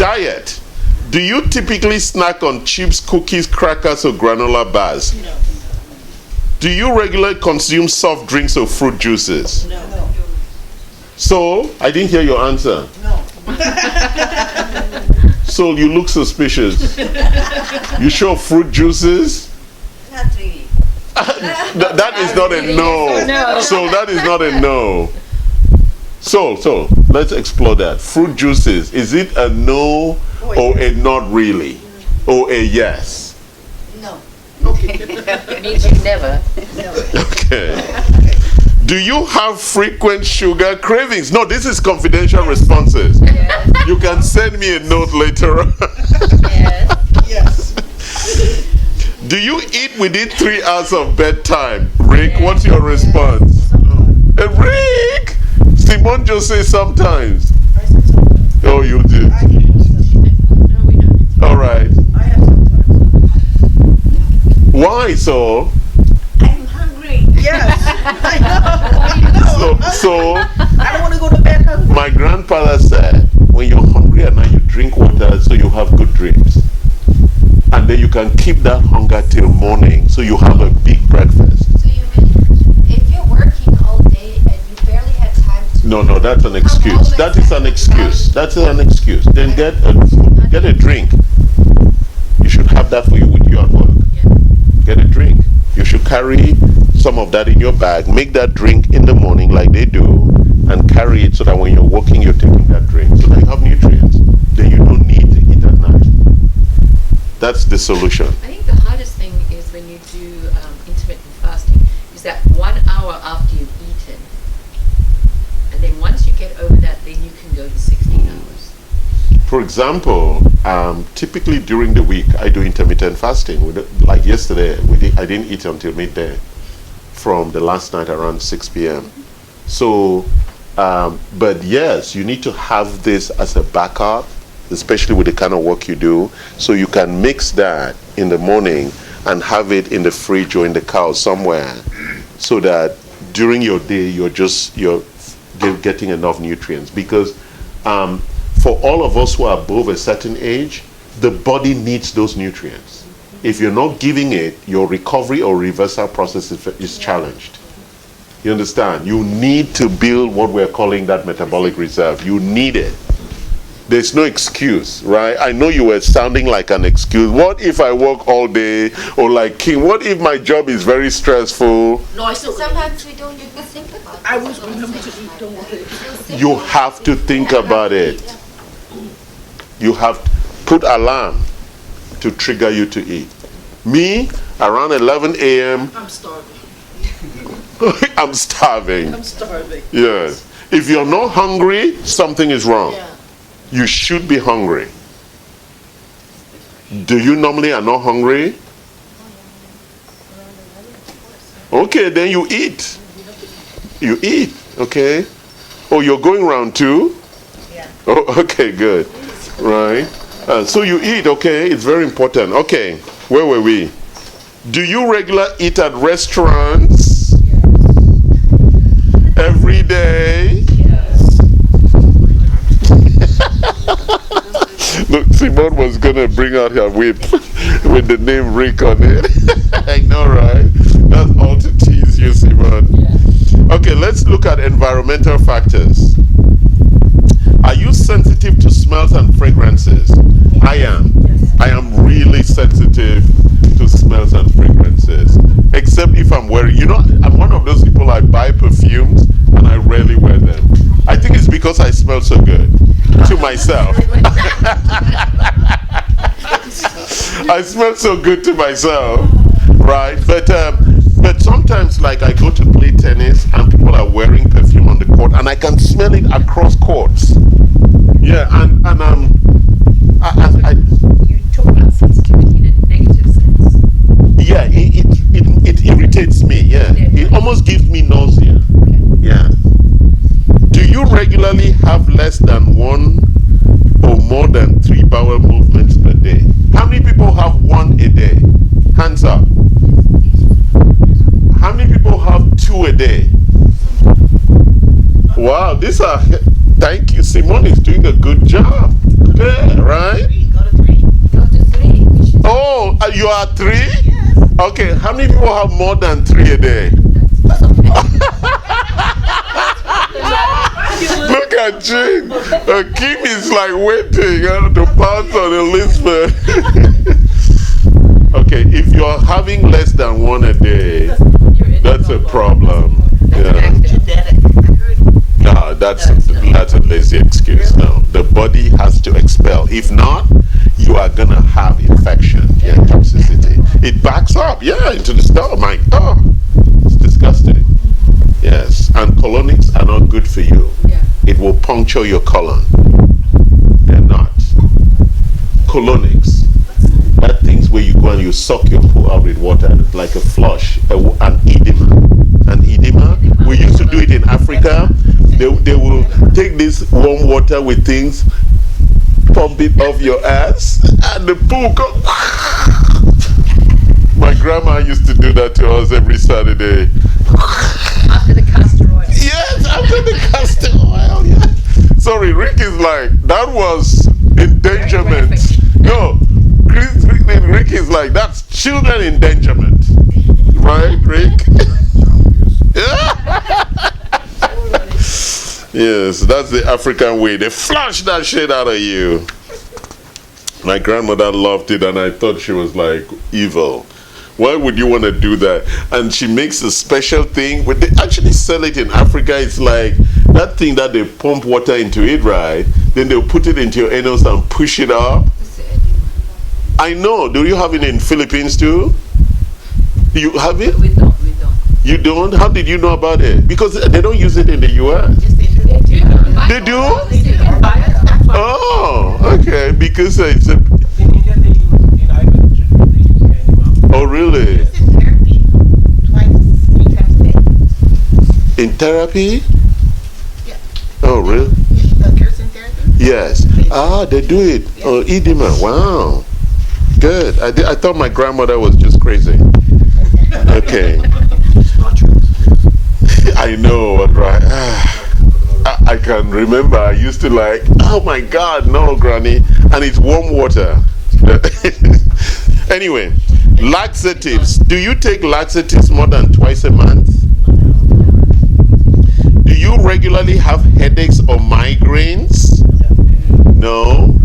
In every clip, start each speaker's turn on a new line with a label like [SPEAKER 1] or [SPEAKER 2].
[SPEAKER 1] Diet. Do you typically snack on chips, cookies, crackers, or granola bars?
[SPEAKER 2] No.
[SPEAKER 1] Do you regularly consume soft drinks or fruit juices?
[SPEAKER 2] No.
[SPEAKER 1] So, I didn't hear your answer.
[SPEAKER 2] No.
[SPEAKER 1] So, you look suspicious. You sure fruit juices?
[SPEAKER 2] Not really.
[SPEAKER 1] That is not a no.
[SPEAKER 3] No.
[SPEAKER 1] So, that is not a no. So, let's explore that. Fruit juices, is it a no or a not really? Or a yes?
[SPEAKER 2] No.
[SPEAKER 3] It means you never.
[SPEAKER 2] No.
[SPEAKER 1] Okay. Do you have frequent sugar cravings? No, this is confidential responses.
[SPEAKER 3] Yes.
[SPEAKER 1] You can send me a note later on.
[SPEAKER 3] Yes.
[SPEAKER 2] Yes.
[SPEAKER 1] Do you eat within 3 hours of bedtime? Rick, what's your response? Rick! Simone just says sometimes.
[SPEAKER 2] I said sometimes.
[SPEAKER 1] Oh, you do.
[SPEAKER 2] I eat most of the time.
[SPEAKER 3] No, we don't.
[SPEAKER 1] All right.
[SPEAKER 2] I have sometimes.
[SPEAKER 1] Why so?
[SPEAKER 2] I'm hungry. Yes. I know.
[SPEAKER 1] So
[SPEAKER 2] I don't want to go to bed hungry.
[SPEAKER 1] my grandfather said, when you're hungry at night, you drink water so you have good dreams. And then you can keep that hunger till morning so you have a big breakfast.
[SPEAKER 4] So you mean if you're working all day and you barely had time to...
[SPEAKER 1] No, that's an excuse. That is an excuse. That's an excuse. Then get a drink. You should have that for you with you at work. Get a drink. You should carry some of that in your bag. Make that drink in the morning like they do and carry it so that when you're walking, you're taking that drink so that you have nutrients. Then you don't need to eat at night. That's the solution.
[SPEAKER 3] I think the hardest thing is when you do intermittent fasting is that 1 hour after you've eaten. And then once you get over that, then you can go to 16 hours.
[SPEAKER 1] For example, typically during the week, I do intermittent fasting. Like yesterday, I didn't eat until midday from the last night around 6 p.m. So, but yes, you need to have this as a backup, especially with the kind of work you do, so you can mix that in the morning and have it in the fridge or in the car somewhere, so that during your day you're getting enough nutrients. Because for all of us who are above a certain age, the body needs those nutrients. If you're not giving it, your recovery or reversal process is challenged. You understand? You need to build what we're calling that metabolic reserve. You need it. There's no excuse, right? I know you were sounding like an excuse. What if I work all day? Or like King, what if my job is very stressful?
[SPEAKER 2] No, I still
[SPEAKER 4] Sometimes we don't even think about it.
[SPEAKER 2] I always remember to eat, don't worry.
[SPEAKER 1] You have to think about it. You have to put alarm to trigger you to eat. Me, around 11 a.m.
[SPEAKER 2] I'm starving.
[SPEAKER 1] I'm starving.
[SPEAKER 2] I'm starving.
[SPEAKER 1] Yes. If you're not hungry, something is wrong.
[SPEAKER 2] Yeah.
[SPEAKER 1] You should be hungry. Do you normally are not hungry? Okay, then you eat. You eat, okay? Oh, you're going round two?
[SPEAKER 2] Yeah.
[SPEAKER 1] Oh, okay, good. Right. So you eat, okay? It's very important. Okay, where were we? Do you regularly eat at restaurants? Every day? Look, Simone was going to bring out her whip with the name Rick on it. I know, right? That's all to tease you, Simone. Okay, let's look at environmental factors. Are you sensitive to smells and fragrances? I am. I am really sensitive to smells and fragrances. Except if I'm wearing, I'm one of those people, I buy perfumes and I rarely wear them. I think it's because I smell so good to myself. I smell so good to myself, right? But sometimes, like, I go to play tennis and people are wearing perfume on the court and I can smell it across courts. Yeah, and
[SPEAKER 3] You talk about sensitivity in a negative sense.
[SPEAKER 1] yeah, it irritates me. Yeah, it almost gives me nausea. Yeah. Do you regularly have less than 1 or more than 3 bowel movements per day? How many people have 1 a day? Hands up. How many people have 2 a day? Wow, these are, thank you. Simone is doing a good job. Yeah, right?
[SPEAKER 2] Go to 3.
[SPEAKER 3] Go to 3. We should-
[SPEAKER 1] Oh, you are 3?
[SPEAKER 2] Yes.
[SPEAKER 1] Okay, how many people have more than 3 a day?
[SPEAKER 3] That's okay.
[SPEAKER 1] Look at Jane. Kim is like waiting to pounce on Elizabeth. Okay, if you're having less than 1 a day,
[SPEAKER 3] You're in
[SPEAKER 1] that's a
[SPEAKER 3] trouble.
[SPEAKER 1] problem. Yeah.
[SPEAKER 3] That's
[SPEAKER 2] Genetic. I heard.
[SPEAKER 1] No, that's a lazy excuse. No, the body has to expel. If not, you are gonna have infection and toxicity. It backs up, yeah, into the stomach. Oh, it's disgusting. Yes, and colonics are not good for you.
[SPEAKER 3] Yeah.
[SPEAKER 1] It will puncture your colon. They're not. Colonics. That things where you go and you suck your poo out with water, like a flush, an edema. An edema. We used to do it in Africa. They will take this warm water with things, pump it off your ass, and the poo goes. My grandma used to do that to us every Saturday.
[SPEAKER 3] After the castor oil.
[SPEAKER 1] Yes, after the castor oil. Yeah. Sorry, Rick is like, that was endangerment. No, Rick is like, that's children endangerment. Right, Rick? Yes, that's the African way. They flush that shit out of you. My grandmother loved it, and I thought she was like evil. Why would you want to do that? And she makes a special thing. But they actually sell it in Africa. It's like that thing that they pump water into it, right? Then they'll put it into your anus and push it up. I know. Do you have it in Philippines too? You have it?
[SPEAKER 3] We don't.
[SPEAKER 1] You don't? How did you know about it? Because they don't use it in the US.
[SPEAKER 3] Yes, they do. They do.
[SPEAKER 1] They do?
[SPEAKER 3] You can buy it. That's why.
[SPEAKER 1] Oh, okay. Because it's a.
[SPEAKER 5] In India, they use, in Ireland, they use animal.
[SPEAKER 1] Oh, really?
[SPEAKER 2] It's in therapy. Twice, 3 times a day.
[SPEAKER 1] In therapy?
[SPEAKER 2] Yeah.
[SPEAKER 1] Oh, really?
[SPEAKER 2] Kerosene therapy.
[SPEAKER 1] Yes. Ah, they do it. Oh, edema. Wow. Good. I thought my grandmother was just crazy. Okay. I know, right? I can remember I used to like, oh my God, no, Granny. And it's warm water. Anyway, laxatives. Do you take laxatives more than twice a month? Do you regularly have headaches or migraines? No.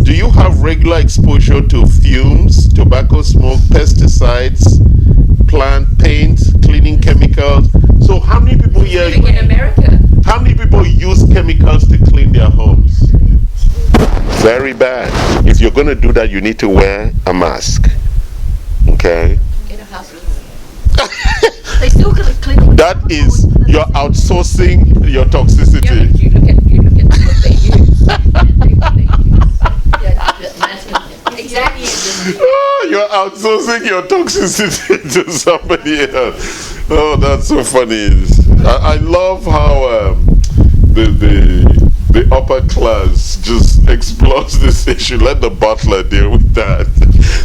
[SPEAKER 1] Do you have regular exposure to fumes, tobacco smoke, pesticides, plant paint, cleaning chemicals? So how many people here,
[SPEAKER 3] Living in America.
[SPEAKER 1] how many people use chemicals to clean their homes? Very bad. If you're going to do that, you need to wear a mask. Okay?
[SPEAKER 3] In a hospital. They still gonna clean.
[SPEAKER 1] That is, you're outsourcing your
[SPEAKER 3] Yeah,
[SPEAKER 1] toxicity.
[SPEAKER 3] but you look at what they use. What they use. Yeah, that's exactly.
[SPEAKER 1] Oh, you're outsourcing your toxicity to somebody else. Oh, that's so funny. I love how the upper class just explores this issue. Let the butler deal with that.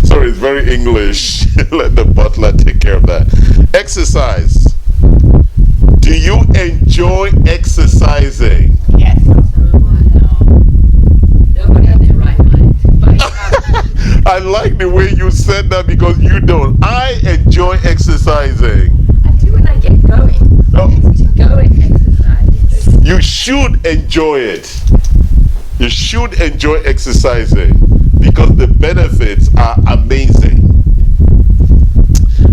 [SPEAKER 1] Sorry, it's very English. Let the butler take care of that. Exercise. Do you enjoy exercising?
[SPEAKER 2] Yes.
[SPEAKER 3] Nobody in their right mind.
[SPEAKER 1] I like the way you said that because you don't. I enjoy exercising.
[SPEAKER 3] I do when I get going.
[SPEAKER 1] Oh,
[SPEAKER 3] To go and exercise.
[SPEAKER 1] you should enjoy it. You should enjoy exercising because the benefits are amazing.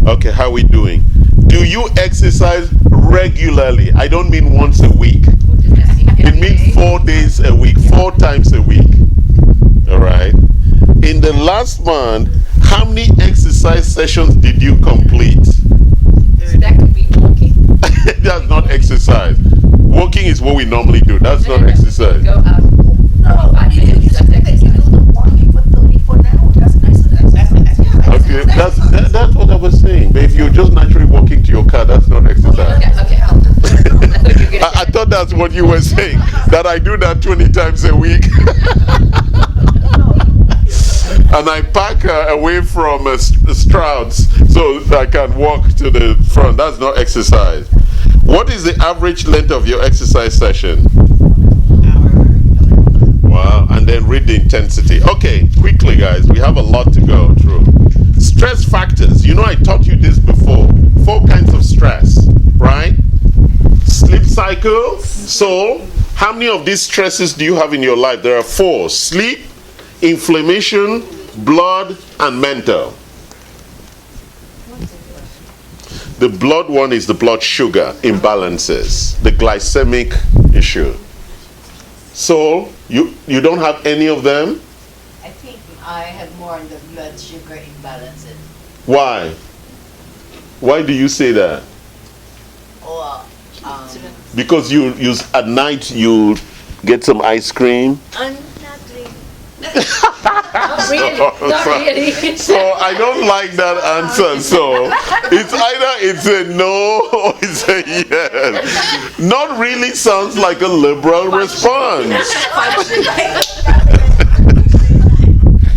[SPEAKER 1] Okay, how are we doing? Do you exercise regularly? I don't mean once a week.
[SPEAKER 3] What does that mean?
[SPEAKER 1] It means 4 days a week, 4 times a week. All right. In the last month, how many exercise sessions did you complete?
[SPEAKER 3] So that could be walking.
[SPEAKER 1] That's not exercise. Walking is what we normally do. That's not exercise.
[SPEAKER 3] Go out.
[SPEAKER 2] No,
[SPEAKER 3] 5
[SPEAKER 2] you
[SPEAKER 3] minutes.
[SPEAKER 2] said
[SPEAKER 3] That's
[SPEAKER 2] that you do
[SPEAKER 3] exercise.
[SPEAKER 2] the walking for 34 hours. That's exercise. That's exercise.
[SPEAKER 1] Okay, that's what I was saying. But if you're just naturally walking to your car, that's not exercise.
[SPEAKER 3] Okay. I thought you were going
[SPEAKER 1] I thought that's what you were saying. That I do that 20 times a week. And I park away from Strouds so I can walk to the front. That's not exercise. What is the average length of your exercise session? Wow, and then read the intensity. Okay, quickly, guys, we have a lot to go through. Stress factors. You know, I taught you this before. 4 kinds of stress, right? Sleep cycle. So, how many of these stresses do you have in your life? There are 4: sleep, inflammation, blood, and mental. The blood one is the blood sugar imbalances, the glycemic issue. So, you don't have any of them?
[SPEAKER 6] I think I have more on the blood sugar imbalances.
[SPEAKER 1] Why? Why do you say that?
[SPEAKER 6] Or,
[SPEAKER 1] Because you use at night you get some ice cream.
[SPEAKER 6] I'm not really.
[SPEAKER 3] Not really. Not really.
[SPEAKER 1] So I don't like that answer. So it's either it's a no or it's a yes. Not really sounds like a liberal response.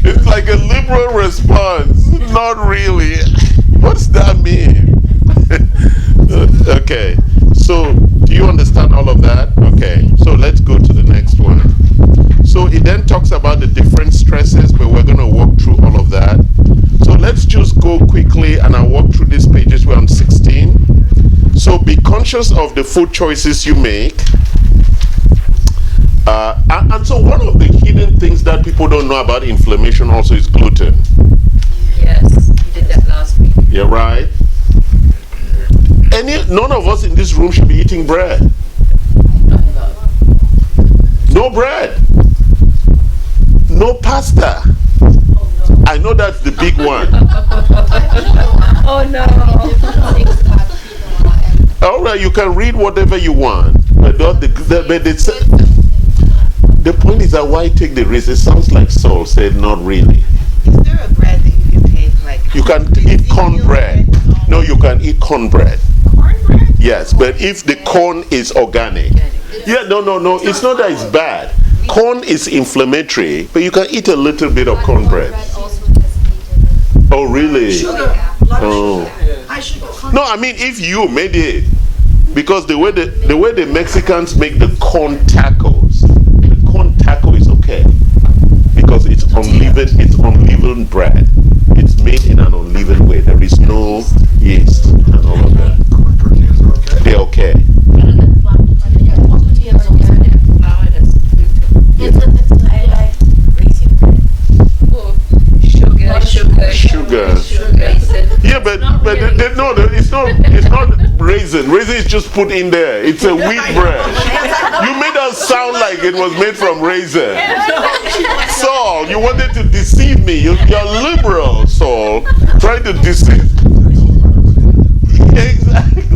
[SPEAKER 1] It's like a liberal response. Not really. What's that mean? Okay. So do you understand all of that? Okay. So let's go to the next one. So it then talks about the different stresses, but we're going to walk through all of that. So let's just go quickly and I'll walk through these pages. We're on 16. So be conscious of the food choices you make. And so one of the hidden things that people don't know about inflammation also is gluten.
[SPEAKER 3] Yes, you did that last week.
[SPEAKER 1] Yeah, right? None of us in this room should be eating bread. No bread. No pasta. I know that's the big one.
[SPEAKER 3] Oh no.
[SPEAKER 1] All right, you can read whatever you want. But the point is that why take the risk? It sounds like Saul said, not really.
[SPEAKER 2] Is there a bread that you can take? Like
[SPEAKER 1] You can eat corn bread. No, you can eat corn bread.
[SPEAKER 2] Corn bread?
[SPEAKER 1] Yes, but if the corn is organic. Yeah, no. It's not that it's bad. Corn is inflammatory, but you can eat a little bit of cornbread. Oh, really? Oh. No, I mean if you made it, because the way the Mexicans make the corn tacos, the corn taco is okay because it's unleavened bread. It's made in an unleavened way. There is no yeast and all of that. They're okay. Sugar. Yeah, but it's not raisin. Raisin is just put in there. It's a wheat bread. You made us sound like it was made from raisin. Saul, you wanted to deceive me. You're liberal, Saul. Trying to deceive.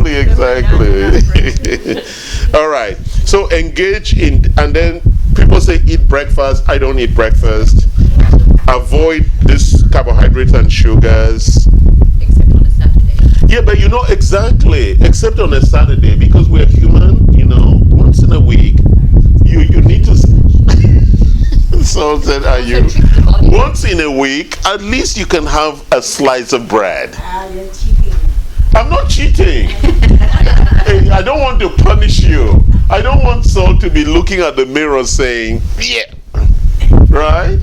[SPEAKER 1] Exactly. All right. So engage in, and then people say eat breakfast. I don't eat breakfast. Avoid this carbohydrates and sugars.
[SPEAKER 3] Except on a Saturday.
[SPEAKER 1] Yeah, but you know exactly. Except on a Saturday, because we're human. You know, once in a week, you need to. So said, are you? Once in a week, at least you can have a slice of bread.
[SPEAKER 6] You're cheating.
[SPEAKER 1] I'm not cheating. Hey, I don't want to punish you. I don't want Saul to be looking at the mirror saying, yeah. Right?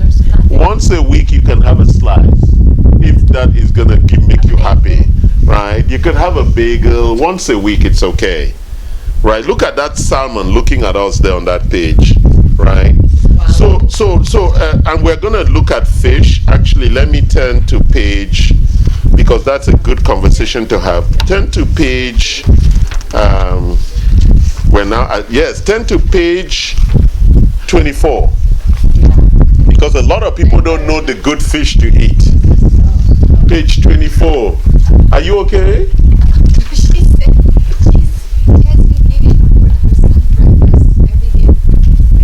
[SPEAKER 1] Once a week you can have a slice. If that is going to make you happy. Right? You could have a bagel. Once a week it's okay. Right? Look at that salmon looking at us there on that page. Right? Wow. So, and we're going to look at fish. Actually, let me turn to page, because that's a good conversation to have. Turn to page, we're now at, yes, turn to page 24. Because a lot of people don't know the good fish to eat. Page 24. Are you okay?
[SPEAKER 4] She said she has been eating for her son breakfast every day.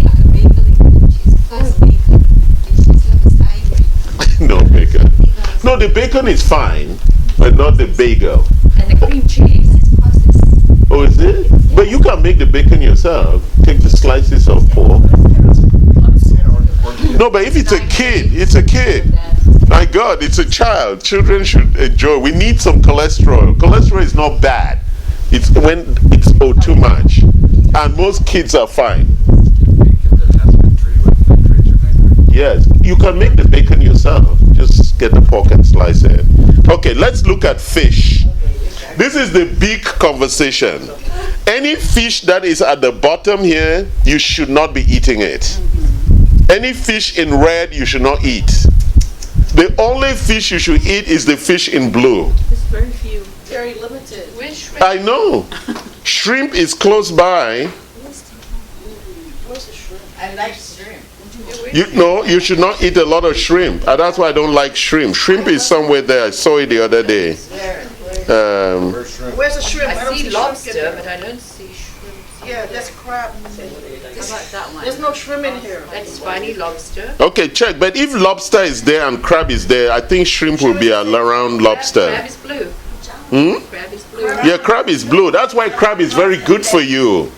[SPEAKER 4] Like a bagel. She's plus bacon. And she's like angry.
[SPEAKER 1] No bacon. No, the bacon is fine, but not the bagel.
[SPEAKER 3] And the cream cheese.
[SPEAKER 1] Oh, is it? But you can make the bacon yourself. Take the slices of pork. No, but if it's a kid, it's a kid. My God, it's a child. Children should enjoy. We need some cholesterol. Cholesterol is not bad. It's when it's too much. And most kids are fine.
[SPEAKER 5] Bacon that has been treated with
[SPEAKER 1] Yes, you can make the bacon yourself. Just get the pork and slice it. Okay, let's look at fish. This is the big conversation. Any fish that is at the bottom here, you should not be eating it. Any fish in red, you should not eat. The only fish you should eat is the fish in blue.
[SPEAKER 3] There's very few.
[SPEAKER 2] Very limited.
[SPEAKER 3] Where's shrimp?
[SPEAKER 1] I know. Shrimp is close by.
[SPEAKER 2] Where's the shrimp?
[SPEAKER 6] I like shrimp.
[SPEAKER 1] You know, you should not eat a lot of shrimp. And that's why I don't like shrimp. Shrimp is somewhere there. I saw it the other day.
[SPEAKER 2] Where's the shrimp?
[SPEAKER 3] I
[SPEAKER 2] don't
[SPEAKER 3] see
[SPEAKER 2] shrimp
[SPEAKER 3] lobster,
[SPEAKER 2] in
[SPEAKER 3] but
[SPEAKER 2] there.
[SPEAKER 3] I don't see shrimp.
[SPEAKER 2] Yeah, that's crab.
[SPEAKER 3] How about that one?
[SPEAKER 2] There's no shrimp in here.
[SPEAKER 3] That's spiny lobster.
[SPEAKER 1] Okay, check. But if lobster is there and crab is there, I think shrimp will be around lobster.
[SPEAKER 3] Crab is blue.
[SPEAKER 1] Hmm?
[SPEAKER 3] Crab is blue.
[SPEAKER 1] Yeah, crab is blue. That's why crab is very good for you.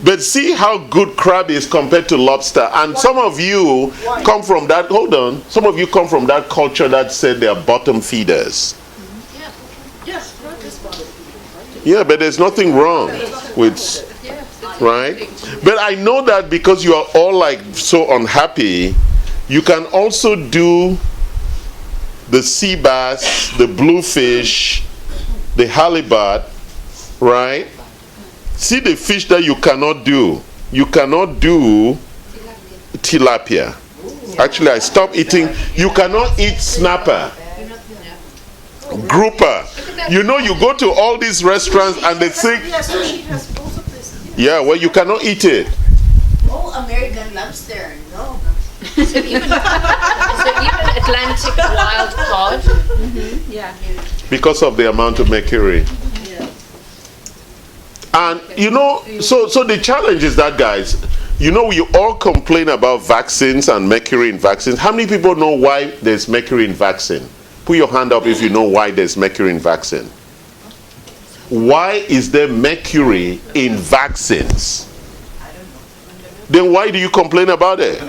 [SPEAKER 1] But see how good crab is compared to lobster. And some of you come from that, hold on, some of you come from that culture that said they are bottom feeders.
[SPEAKER 2] Yes, crab is one.
[SPEAKER 1] Yeah, but there's nothing wrong with, right? But I know that because you are all like so unhappy, you can also do the sea bass, the bluefish, the halibut, right? See the fish that you cannot do. You cannot do tilapia. Actually, I stopped eating. You cannot eat snapper, grouper. You know, you go to all these restaurants and they say,
[SPEAKER 2] Yeah, so she has both of this.
[SPEAKER 1] yeah, well, you cannot eat it.
[SPEAKER 6] Oh, American lobster. No.
[SPEAKER 3] So even Atlantic wild cod. Yeah.
[SPEAKER 1] Because of the amount of mercury. And you know, so the challenge is that, guys, you know, you all complain about vaccines and mercury in vaccines. How many people know why there's mercury in vaccine? Put your hand up if you know why there's mercury in vaccine. Why is there mercury in vaccines? Then why do you complain about it?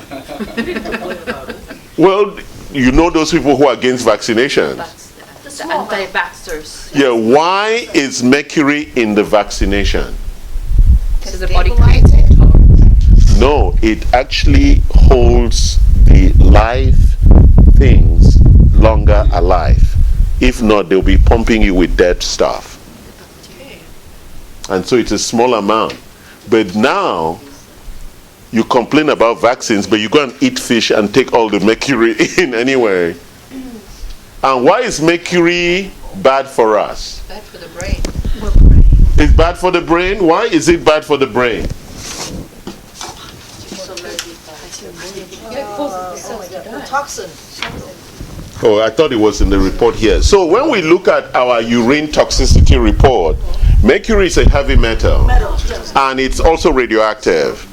[SPEAKER 1] Well, you know those people who are against vaccination.
[SPEAKER 3] The anti-vaxxers.
[SPEAKER 1] Yeah, why is mercury in the vaccination?
[SPEAKER 3] So the body
[SPEAKER 1] No, it actually holds the live things longer alive. If not, they'll be pumping you with dead stuff. And so it's a small amount. But now, you complain about vaccines, but you go and eat fish and take all the mercury in anyway. And why is mercury bad for us?
[SPEAKER 3] bad for the brain.
[SPEAKER 1] It's bad for the brain? Why is it bad for the brain?
[SPEAKER 2] The toxin.
[SPEAKER 1] Oh, I thought it was in the report here. So when we look at our urine toxicity report, mercury is a heavy metal. And it's also radioactive.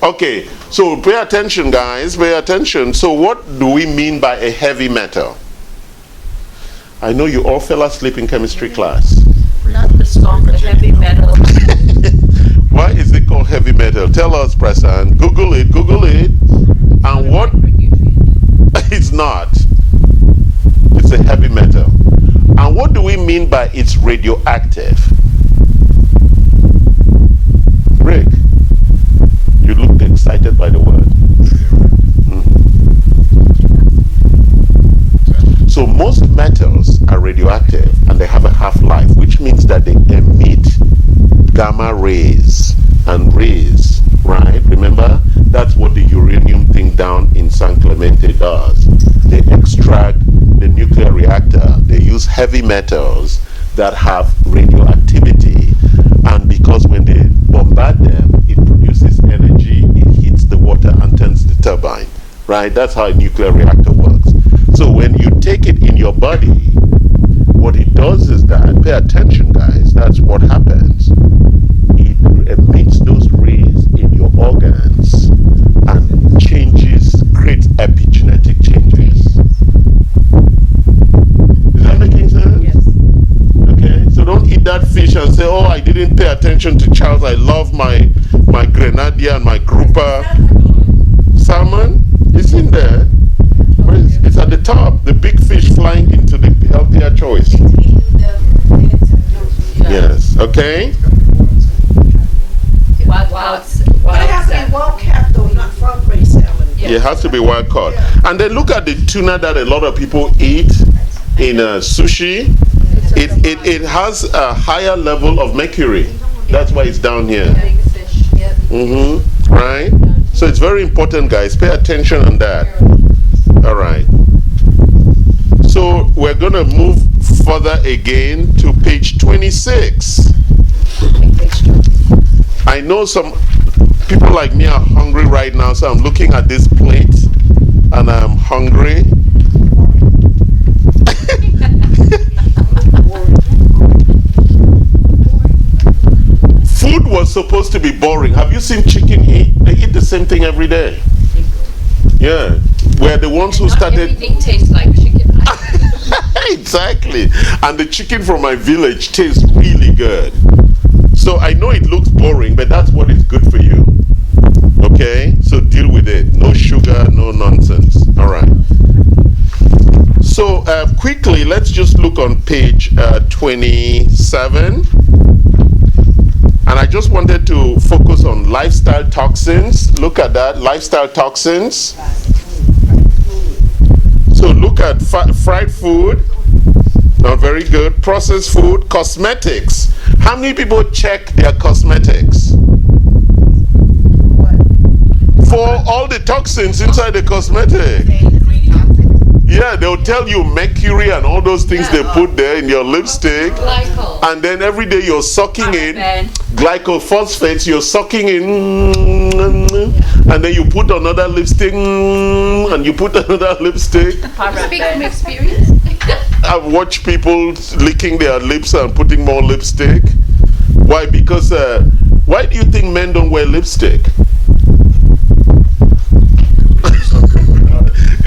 [SPEAKER 1] Okay, so pay attention, guys, pay attention. So what do we mean by a heavy metal? I know you all fell asleep in chemistry class.
[SPEAKER 3] Not the strong, the heavy metal.
[SPEAKER 1] Why is it called heavy metal? Tell us, Prasan. Google it, Google it. And what? It's not. It's a heavy metal. And what do we mean by it's radioactive? Rick, you looked excited by the word. So most metals are radioactive and they have a half-life, which means that they emit gamma rays and rays, right? Remember, that's what the uranium thing down in San Clemente does. They extract the nuclear reactor. They use heavy metals that have radioactivity, and because when they bombard them, it produces energy, it heats the water and turns the turbine, right? That's how a nuclear reactor works. So when you take it in your body, what it does is that, pay attention, guys, that's what happens. It emits those rays in your organs and creates epigenetic changes. Is that making sense?
[SPEAKER 3] Yes.
[SPEAKER 1] Okay, so don't eat that fish and say, oh, I didn't pay attention to Charles. I love my grenadier and my grouper. Salmon is in there. It's at the top. The big fish flying into the healthier choice. Yes, okay?
[SPEAKER 3] Wild
[SPEAKER 2] But it has to be well kept though, not farm raised salmon.
[SPEAKER 3] Yeah,
[SPEAKER 1] It has to be wild caught. And then look at the tuna that a lot of people eat in sushi. It has a higher level of mercury. That's why it's down here. Right? So it's very important, guys. Pay attention on that. All right. So we're going to move further again to page 26. I know some people like me are hungry right now, so I'm looking at this plate and I'm hungry. Food was supposed to be boring. Have you seen chicken eat? They eat the same thing every day. Yeah. We're the ones who started.
[SPEAKER 3] Everything tastes like chicken.
[SPEAKER 1] Exactly. And the chicken from my village tastes really good. So I know it looks boring, but that's what is good for you. Okay? So deal with it. No sugar, no nonsense. All right. So quickly, let's just look on page 27. And I just wanted to focus on lifestyle toxins. Look at that, lifestyle toxins. So look at fried food, not very good. Processed food, cosmetics. How many people check their cosmetics? For all the toxins inside the cosmetic. Yeah, they'll tell you mercury and all those things they put there in your lipstick.
[SPEAKER 3] Glycol.
[SPEAKER 1] And then every day you're sucking in glycophosphates, you're sucking in, and then you put another lipstick, and you put another lipstick.
[SPEAKER 3] Speak from experience.
[SPEAKER 1] I've watched people licking their lips and putting more lipstick. Why? Because, why do you think men don't wear lipstick?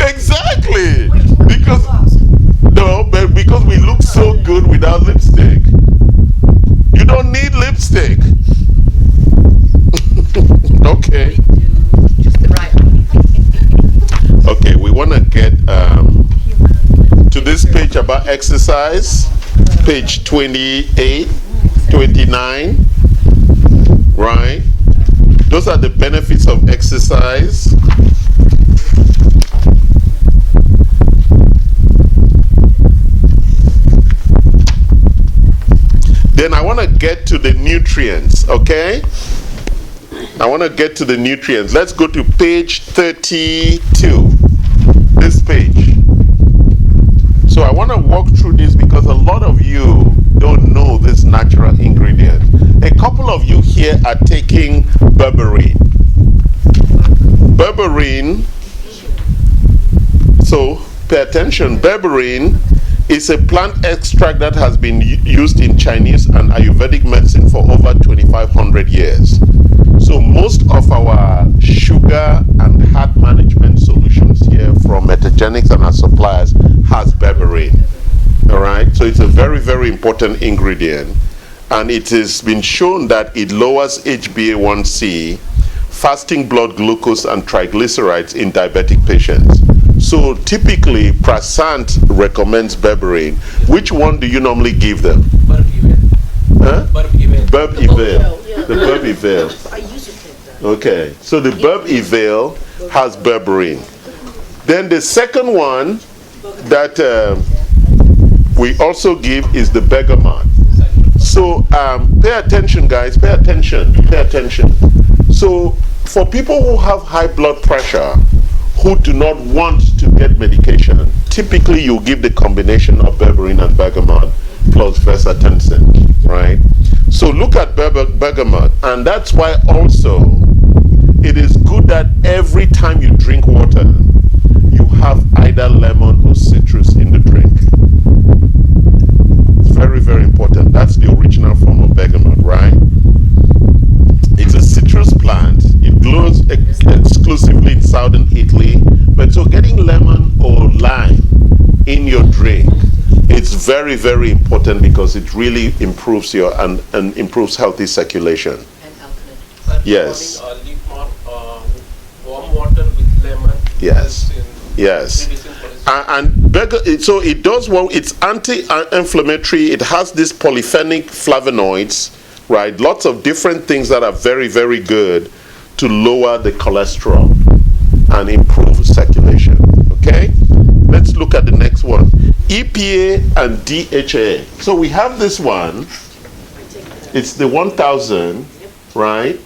[SPEAKER 1] Exactly. Because we look so good without lipstick. You don't need lipstick. Okay.
[SPEAKER 3] Just the right one.
[SPEAKER 1] Okay, we want to get to this page about exercise. Page 28, 29. Right? Those are the benefits of exercise. Then I want to get to the nutrients, okay? I want to get to the nutrients. Let's go to page 32. This page. So I want to walk through this because a lot of you don't know this natural ingredient. A couple of you here are taking berberine. Berberine, so pay attention, berberine is a plant extract that has been used in Chinese and Ayurvedic medicine for over 2,500 years. So most of our sugar and heart management solutions here from Metagenics and our suppliers has berberine. All right, so it's a very, very important ingredient, and it has been shown that it lowers HbA1c, fasting blood glucose, and triglycerides in diabetic patients. So typically, Prasant recommends berberine. Which one do you normally give them? Huh? Berb-Eval. The Berb-Eval.
[SPEAKER 2] I used to take that.
[SPEAKER 1] Okay, so the Berb-Eval has berberine. Then the second one that we also give is the bergamot. So pay attention, guys. Pay attention. Pay attention. So for people who have high blood pressure, who do not want to get medication, typically you give the combination of berberine and bergamot plus versatensin, right? So look at bergamot, and that's why also it is good that every time you drink water, you have either lemon or citrus in the drink. It's very, very important. That's the original form of bergamot, right? It's a citrus plant. It grows exclusively in southern Italy. But so getting lemon or lime in your drink, it's very, very important because it really improves your and improves healthy circulation.
[SPEAKER 3] And alkaline.
[SPEAKER 1] Yes.
[SPEAKER 5] Warm water with lemon.
[SPEAKER 1] Yes. Yes. So it does well. It's anti-inflammatory. It has these polyphenic flavonoids, right? Lots of different things that are very, very good to lower the cholesterol. and improve circulation. Okay? Let's look at the next one. EPA and DHA. So we have this one. It's the 1000, right?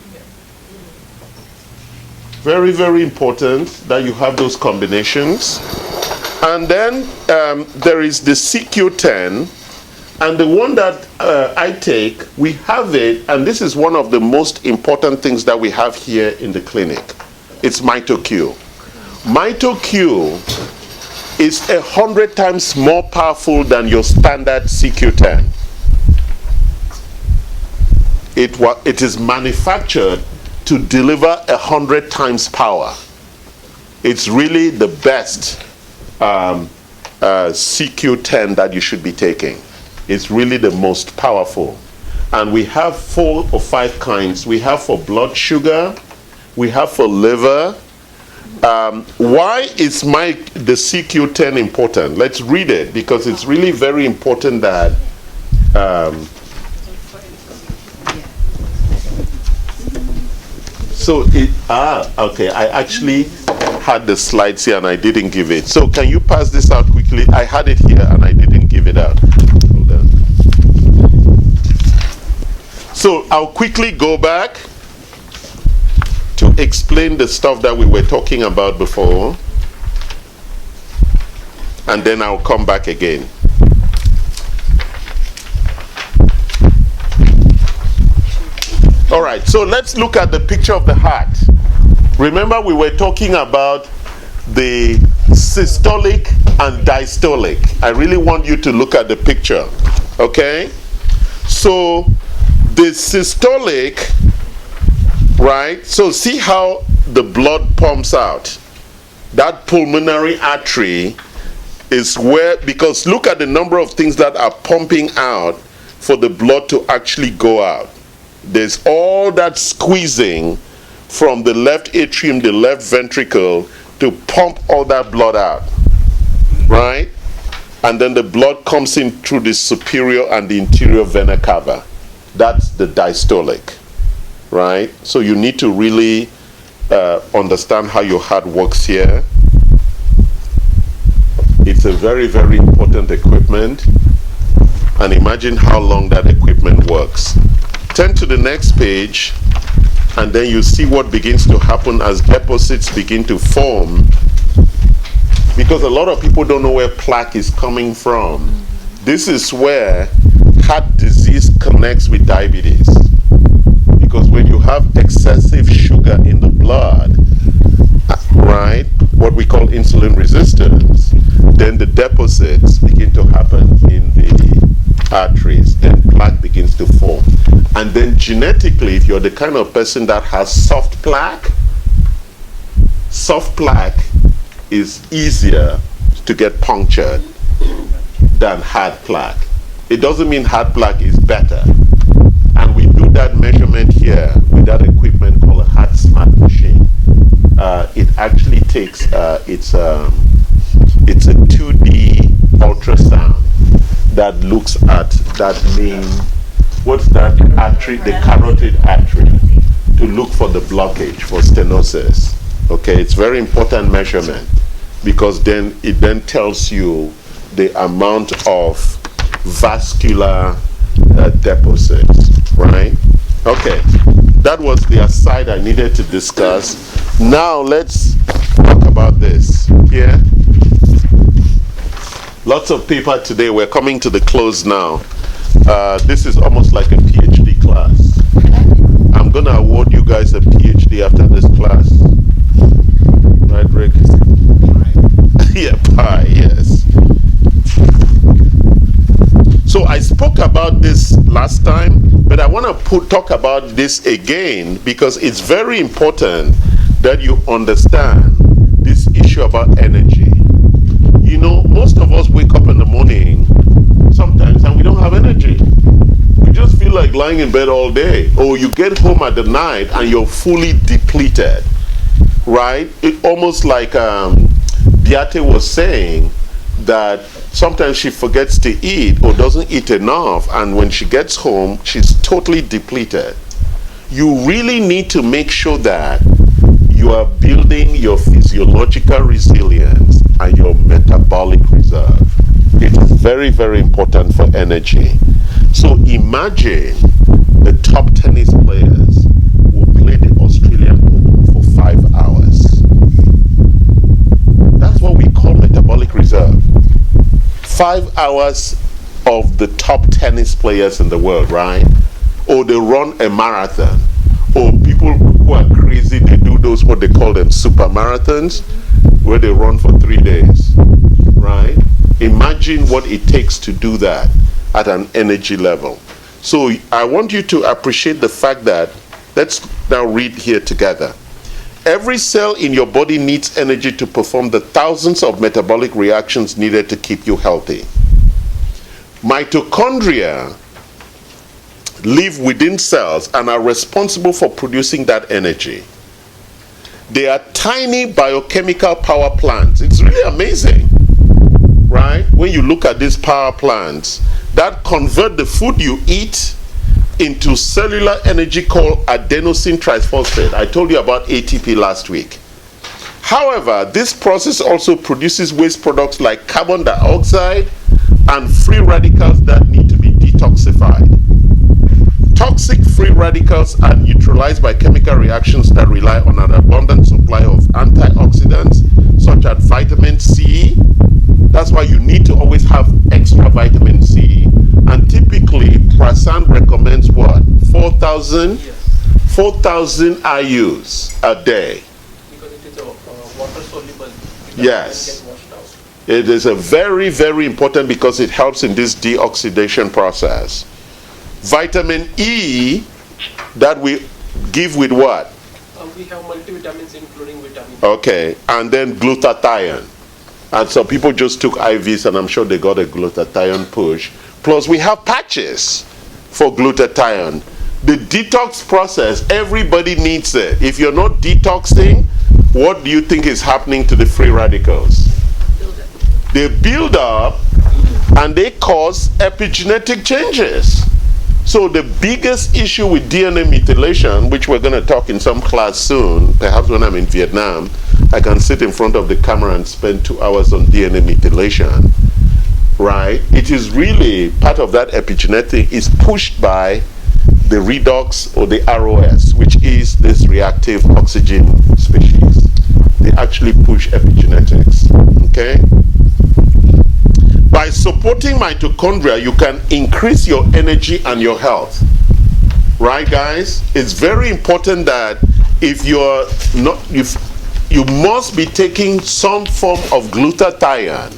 [SPEAKER 1] Very, very important that you have those combinations. And then there is the CQ10. And the one that I take, we have it, and this is one of the most important things that we have here in the clinic. It's MitoQ. MitoQ is 100 times more powerful than your standard CQ10. It is manufactured to deliver 100 times power. It's really the best CQ10 that you should be taking. It's really the most powerful. And we have 4 or 5 kinds. We have for blood sugar, we have for liver. Why is the CQ10 important? Let's read it, because it's really very important that okay, I actually had the slides here and I didn't give it. So can you pass this out quickly? I had it here and I didn't give it out. Hold on. So I'll quickly go back to explain the stuff that we were talking about before, and then I'll come back again. All right, so let's look at the picture of the heart. Remember, we were talking about the systolic and diastolic. I really want you to look at the picture, okay? So the systolic, right? So see how the blood pumps out. That pulmonary artery is where, because look at the number of things that are pumping out for the blood to actually go out. There's all that squeezing from the left atrium, the left ventricle, to pump all that blood out, right? And then the blood comes in through the superior and the inferior vena cava. That's the diastolic, right? So you need to really understand how your heart works here. It's a very, very important equipment, and imagine how long that equipment works. Turn to the next page, and then you see what begins to happen as deposits begin to form, because a lot of people don't know where plaque is coming from. This is where heart disease connects with diabetes, because when you have excessive sugar in the blood, right, what we call insulin resistance, then the deposits begin to happen in the arteries, then plaque begins to form. And then genetically, if you're the kind of person that has soft plaque is easier to get punctured than hard plaque. It doesn't mean hard plaque is better. And we do that measurement here with that equipment called a heart smart machine. It actually takes, it's a 2D ultrasound that looks at that main, what's that artery, the carotid artery, to look for the blockage, for stenosis. Okay, it's very important measurement, because then it then tells you the amount of vascular deposits, right? Okay, that was the aside I needed to discuss. Now let's talk about this here. Lots of paper today. We're coming to the close now. This is almost like a PhD class. I'm going to award you guys a PhD after this class. Right, Rick? Yeah, pie, yes. So I spoke about this last time, but I want to talk about this again, because it's very important that you understand this issue about energy. You know, most of us wake up in the morning sometimes and we don't have energy. We just feel like lying in bed all day. Or you get home at the night and you're fully depleted, right? It almost like Beate was saying, that sometimes she forgets to eat or doesn't eat enough, and when she gets home, she's totally depleted. You really need to make sure that you you are building your physiological resilience and your metabolic reserve. It is very, very important for energy. So imagine the top tennis players will play the Australian Open for 5 hours. That's what we call metabolic reserve. 5 hours of the top tennis players in the world, right? Or they run a marathon. Or people who are crazy, they do those, what they call them, super marathons, where they run for 3 days, right? Imagine what it takes to do that at an energy level. So I want you to appreciate the fact that, let's now read here together. Every cell in your body needs energy to perform the thousands of metabolic reactions needed to keep you healthy. Mitochondria live within cells and are responsible for producing that energy. They are tiny biochemical power plants. It's really amazing, right? When you look at these power plants that convert the food you eat into cellular energy called adenosine triphosphate. I told you about ATP last week. However, this process also produces waste products like carbon dioxide and free radicals that need to be detoxified. Toxic free radicals are neutralized by chemical reactions that rely on an abundant supply of antioxidants such as vitamin C. That's why you need to always have extra vitamin C. And typically, Prasan recommends what? 4,000 IUs a day.
[SPEAKER 5] Because it is a water soluble.
[SPEAKER 1] Yes.
[SPEAKER 5] Get washed out.
[SPEAKER 1] It is a very, very important because it helps in this deoxidation process. Vitamin E that we give with what?
[SPEAKER 5] We have multivitamins including vitamin.
[SPEAKER 1] Okay, and then glutathione. And so people just took IVs and I'm sure they got a glutathione push. Plus we have patches for glutathione. The detox process, everybody needs it. If you're not detoxing, what do you think is happening to the free radicals? They build up and they cause epigenetic changes. So the biggest issue with DNA methylation, which we're going to talk in some class soon, perhaps when I'm in Vietnam, I can sit in front of the camera and spend 2 hours on DNA methylation, right? It is really part of that epigenetic is pushed by the redox or the ROS, which is this reactive oxygen species. They actually push epigenetics, okay? By supporting mitochondria, you can increase your energy and your health. Right, guys? It's very important that if you must be taking some form of glutathione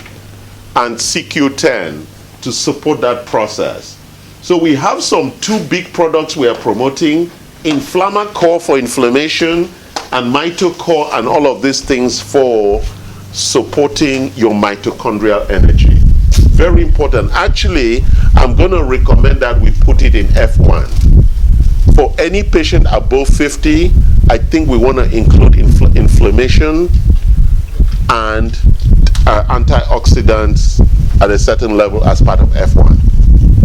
[SPEAKER 1] and CQ10 to support that process. So we have some 2 big products we are promoting, Inflammacore for inflammation and Mitocore and all of these things for supporting your mitochondrial energy. Very important. Actually, I'm going to recommend that we put it in F1. For any patient above 50, I think we want to include inflammation and antioxidants at a certain level as part of F1.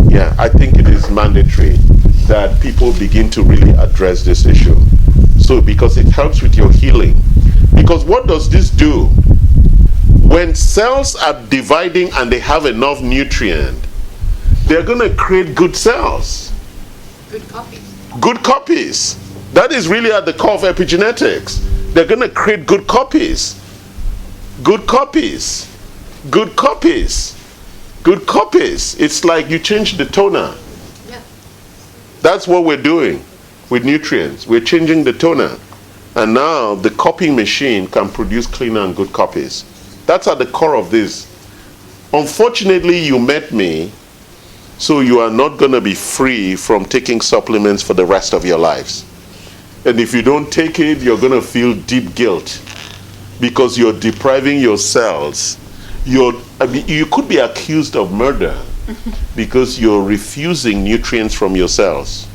[SPEAKER 1] Yeah, I think it is mandatory that people begin to really address this issue. So, because it helps with your healing. Because what does this do? When cells are dividing and they have enough nutrient, they're going to create good cells.
[SPEAKER 3] Good copies.
[SPEAKER 1] Good copies. That is really at the core of epigenetics. They're going to create good copies. Good copies. Good copies. Good copies. It's like you change the toner.
[SPEAKER 3] Yeah.
[SPEAKER 1] That's what we're doing with nutrients. We're changing the toner. And now the copying machine can produce cleaner and good copies. That's at the core of this. Unfortunately, you met me, so you are not going to be free from taking supplements for the rest of your lives. And if you don't take it, you're going to feel deep guilt because you're depriving your cells. You could be accused of murder because you're refusing nutrients from your cells.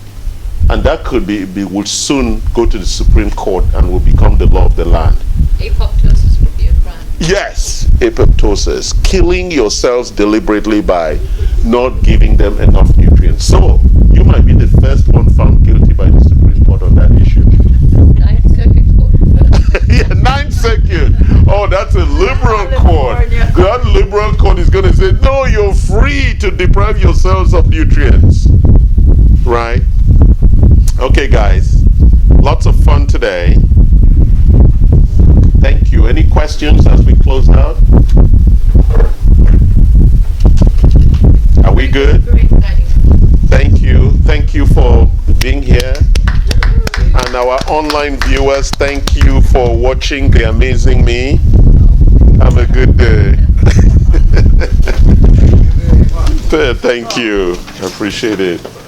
[SPEAKER 1] And that could will soon go to the Supreme Court and will become the law of the land.
[SPEAKER 3] Apoptosis would be a crime.
[SPEAKER 1] Yes, apoptosis, killing your cells deliberately by not giving them enough nutrients. So, you might be the first one found guilty by the Supreme Court on that issue.
[SPEAKER 3] Ninth Circuit Court.
[SPEAKER 1] That's a liberal court. That liberal court is going to say, no, you're free to deprive yourselves of nutrients. Right? Okay, guys. Lots of fun today. Thank you. Any questions as we close out? Are we good? Thank you. Thank you for being here. And our online viewers, thank you for watching The Amazing Me. Have a good day. Thank you. I appreciate it.